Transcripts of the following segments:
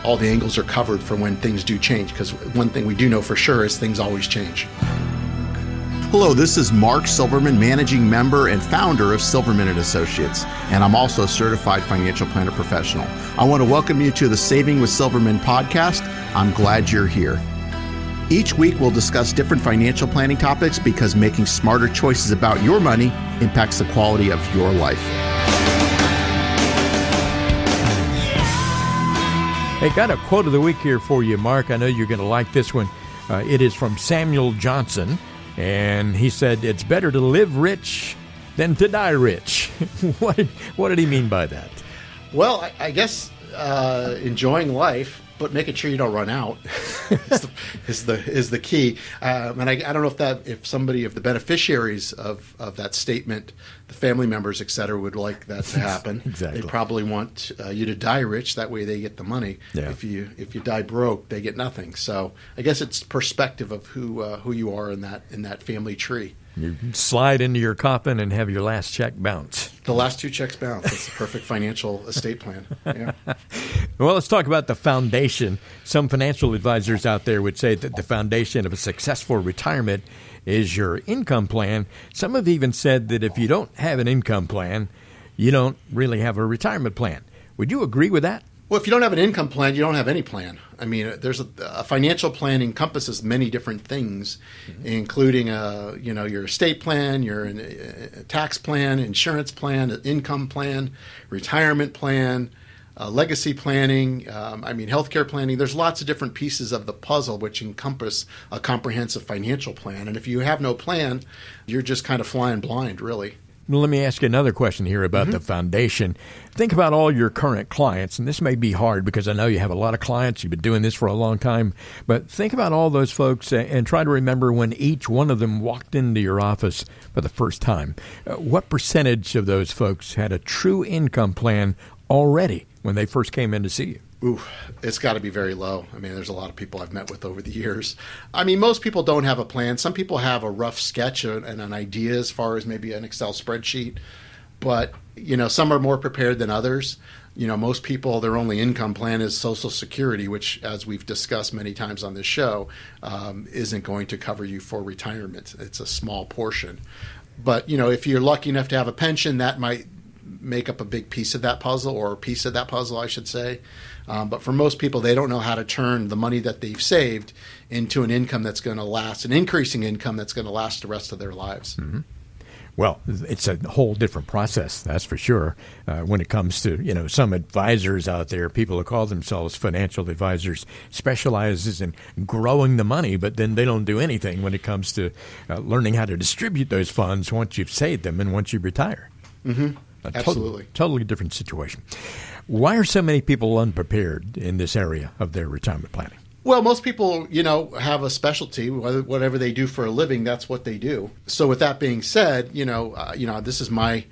all the angles are covered for when things do change, because one thing we do know for sure is things always change. Hello, this is Mark Silverman, managing member and founder of Silverman & Associates, and I'm also a certified financial planner professional. I want to welcome you to the Saving with Silverman podcast. I'm glad you're here. Each week, we'll discuss different financial planning topics because making smarter choices about your money impacts the quality of your life. Hey, got a quote of the week here for you, Mark. I know you're going to like this one. It is from Samuel Johnson. And he said, it's better to live rich than to die rich. What did he mean by that? Well, I guess enjoying life, but making sure you don't run out is the key. And I don't know if somebody of the beneficiaries of that statement, the family members, et cetera, would like that to happen. Exactly. They probably want you to die rich. That way they get the money. Yeah. If you die broke, they get nothing. So I guess it's perspective of who you are in that family tree. You slide into your coffin and have your last check bounce. The last 2 checks bounce. That's the perfect financial estate plan. Yeah. Well, let's talk about the foundation. Some financial advisors out there would say that the foundation of a successful retirement is your income plan. Some have even said that if you don't have an income plan, you don't really have a retirement plan. Would you agree with that? Well, if you don't have an income plan, you don't have any plan. I mean, there's a financial plan encompasses many different things, including your estate plan, your tax plan, insurance plan, income plan, retirement plan, legacy planning. Healthcare planning. There's lots of different pieces of the puzzle which encompass a comprehensive financial plan. And if you have no plan, you're just kind of flying blind, really. Well, let me ask you another question here about the foundation. Think about all your current clients, and this may be hard because I know you have a lot of clients. You've been doing this for a long time. But think about all those folks and try to remember when each one of them walked into your office for the first time. What percentage of those folks had a true income plan already when they first came in to see you? Ooh, it's got to be very low. I mean, there's a lot of people I've met with over the years. I mean, most people don't have a plan. Some people have a rough sketch and an idea as far as maybe an Excel spreadsheet. But, some are more prepared than others. Most people, their only income plan is Social Security, which, as we've discussed many times on this show, isn't going to cover you for retirement. It's a small portion. But, if you're lucky enough to have a pension, that might make up a big piece of that puzzle, or a piece of that puzzle, I should say. But for most people, they don't know how to turn the money that they've saved into an income that's going to last, an increasing income that's going to last the rest of their lives. Mm-hmm. Well, it's a whole different process, that's for sure. When it comes to, some advisors out there, people who call themselves financial advisors, specializes in growing the money, but then they don't do anything when it comes to learning how to distribute those funds once you've saved them and once you retire. Mm-hmm. Absolutely. Totally different situation. Why are so many people unprepared in this area of their retirement planning? Well, most people, have a specialty. Whatever they do for a living, that's what they do. So with that being said, this is my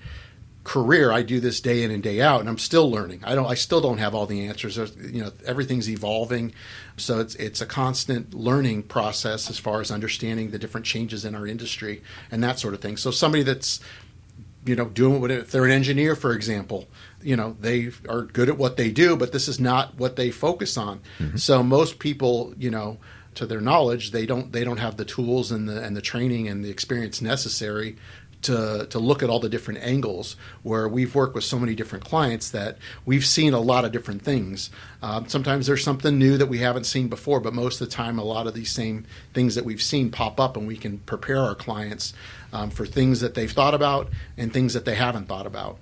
career. I do this day in and day out, and I'm still learning. I still don't have all the answers. Everything's evolving. So it's a constant learning process as far as understanding the different changes in our industry and that sort of thing. So somebody that's doing if they're an engineer, for example, they are good at what they do, but this is not what they focus on. Mm-hmm. So most people, to their knowledge, they don't have the tools and the training and the experience necessary to look at all the different angles, where we've worked with so many different clients that we've seen a lot of different things. Sometimes there's something new that we haven't seen before, but most of the time a lot of these same things that we've seen pop up, and we can prepare our clients for things that they've thought about and things that they haven't thought about,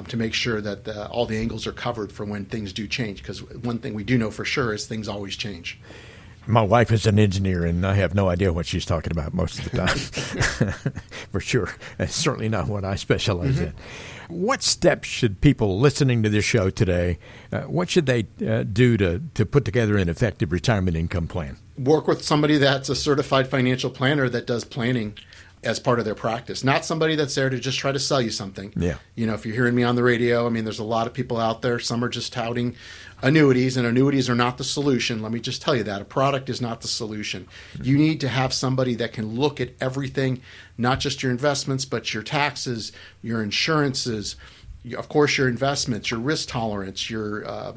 to make sure that all the angles are covered for when things do change, because one thing we do know for sure is things always change. My wife is an engineer, and I have no idea what she's talking about most of the time, for sure. That's certainly not what I specialize in. What steps should people listening to this show today, what should they do to put together an effective retirement income plan? Work with somebody that's a certified financial planner that does planning as part of their practice, not somebody that's there to just try to sell you something. Yeah. If you're hearing me on the radio, there's a lot of people out there. Some are just touting annuities, and annuities are not the solution. Let me just tell you that. A product is not the solution. You need to have somebody that can look at everything, not just your investments, but your taxes, your insurances, of course, your investments, your risk tolerance, your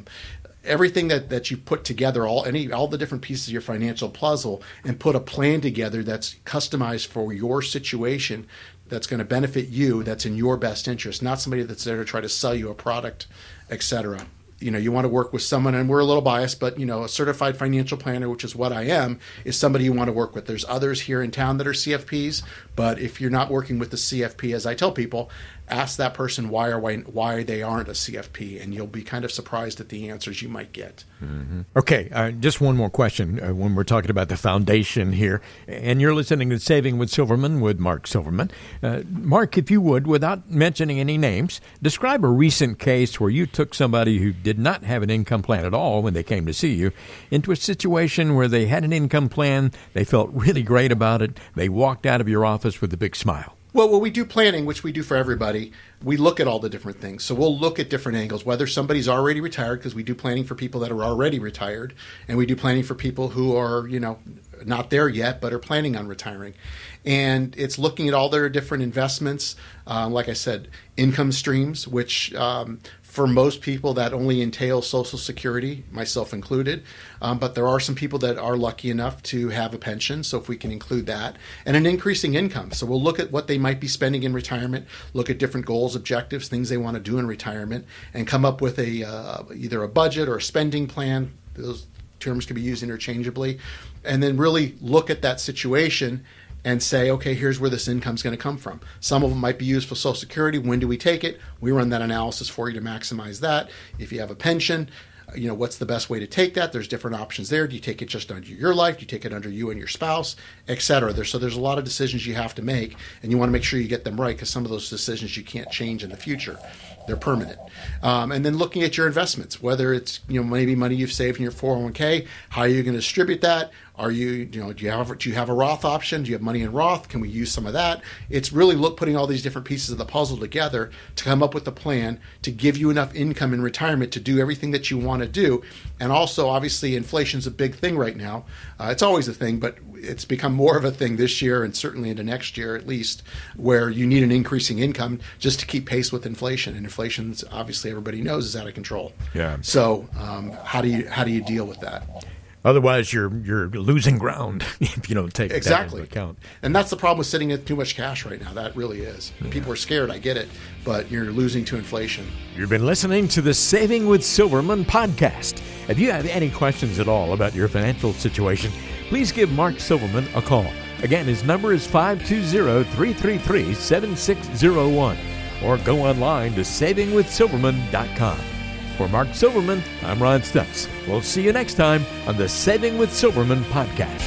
everything that you put together, all the different pieces of your financial puzzle, and put a plan together that's customized for your situation, that's going to benefit you, that's in your best interest, not somebody that's there to try to sell you a product, etc. You want to work with someone, and we're a little biased, but, a certified financial planner, which is what I am, is somebody you want to work with. There's others here in town that are CFPs, but if you're not working with the CFP, as I tell people, ask that person why they aren't a CFP, and you'll be kind of surprised at the answers you might get. Mm-hmm. Okay, just one more question when we're talking about the foundation here, and you're listening to Saving with Silverman with Mark Silverman. Mark, if you would, without mentioning any names, describe a recent case where you took somebody who did not have an income plan at all when they came to see you into a situation where they had an income plan, they felt really great about it, they walked out of your office with a big smile. Well, when we do planning, which we do for everybody, we look at all the different things. So we'll look at different angles, whether somebody's already retired, because we do planning for people that are already retired, and we do planning for people who are, not there yet, but are planning on retiring. And it's looking at all their different investments. Like I said, income streams, which for most people that only entails Social Security, myself included. But there are some people that are lucky enough to have a pension, so if we can include that, and an increasing income. So we'll look at what they might be spending in retirement, look at different goals, objectives, things they want to do in retirement, and come up with either a budget or a spending plan. Those terms can be used interchangeably. And then really look at that situation and say, okay, here's where this income's going to come from. Some of them might be used for Social Security. When do we take it? We run that analysis for you to maximize that. If you have a pension, what's the best way to take that? There's different options there. Do you take it just under your life? Do you take it under you and your spouse, et cetera? So there's a lot of decisions you have to make, and you want to make sure you get them right, because some of those decisions you can't change in the future. They're permanent. And then looking at your investments, whether it's maybe money you've saved in your 401k, how are you going to distribute that? Are you, do you have a Roth option? Do you have money in Roth? Can we use some of that? It's really putting all these different pieces of the puzzle together to come up with a plan to give you enough income in retirement to do everything that you want to do. And also, obviously, inflation's a big thing right now. It's always a thing, but it's become more of a thing this year and certainly into next year at least, where you need an increasing income just to keep pace with inflation. And inflation's, obviously, everybody knows, is out of control. Yeah. So how do you deal with that? Otherwise, you're losing ground if you don't take that into account. And that's the problem with sitting at too much cash right now. That really is. Yeah. People are scared, I get it, but you're losing to inflation. You've been listening to the Saving with Silverman podcast. If you have any questions at all about your financial situation, please give Mark Silverman a call. Again, his number is 520-333-7601, or go online to savingwithsilverman.com. For Mark Silverman, I'm Ron Stutz. We'll see you next time on the Saving with Silverman podcast.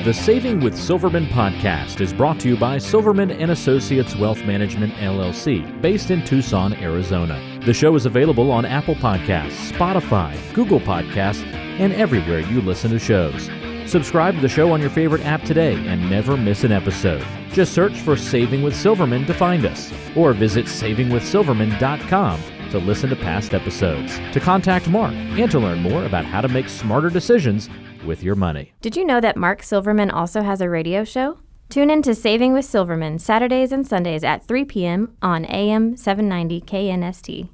The Saving with Silverman podcast is brought to you by Silverman & Associates Wealth Management, LLC, based in Tucson, Arizona. The show is available on Apple Podcasts, Spotify, Google Podcasts, and everywhere you listen to shows. Subscribe to the show on your favorite app today and never miss an episode. Just search for Saving with Silverman to find us, or visit savingwithsilverman.com to listen to past episodes, to contact Mark, and to learn more about how to make smarter decisions with your money. Did you know that Mark Silverman also has a radio show? Tune in to Saving with Silverman Saturdays and Sundays at 3 p.m. on AM 790 KNST.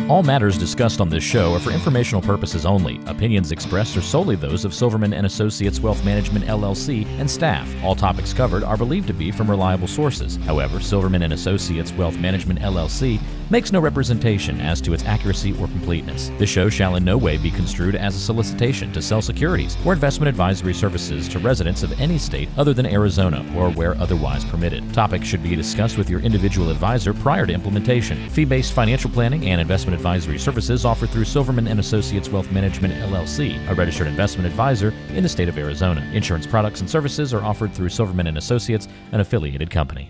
All matters discussed on this show are for informational purposes only. Opinions expressed are solely those of Silverman & Associates Wealth Management, LLC, and staff. All topics covered are believed to be from reliable sources. However, Silverman & Associates Wealth Management, LLC makes no representation as to its accuracy or completeness. The show shall in no way be construed as a solicitation to sell securities or investment advisory services to residents of any state other than Arizona or where otherwise permitted. Topics should be discussed with your individual advisor prior to implementation. Fee-based financial planning and investment advisory services offered through Silverman & Associates Wealth Management, LLC, a registered investment advisor in the state of Arizona. Insurance products and services are offered through Silverman & Associates, an affiliated company.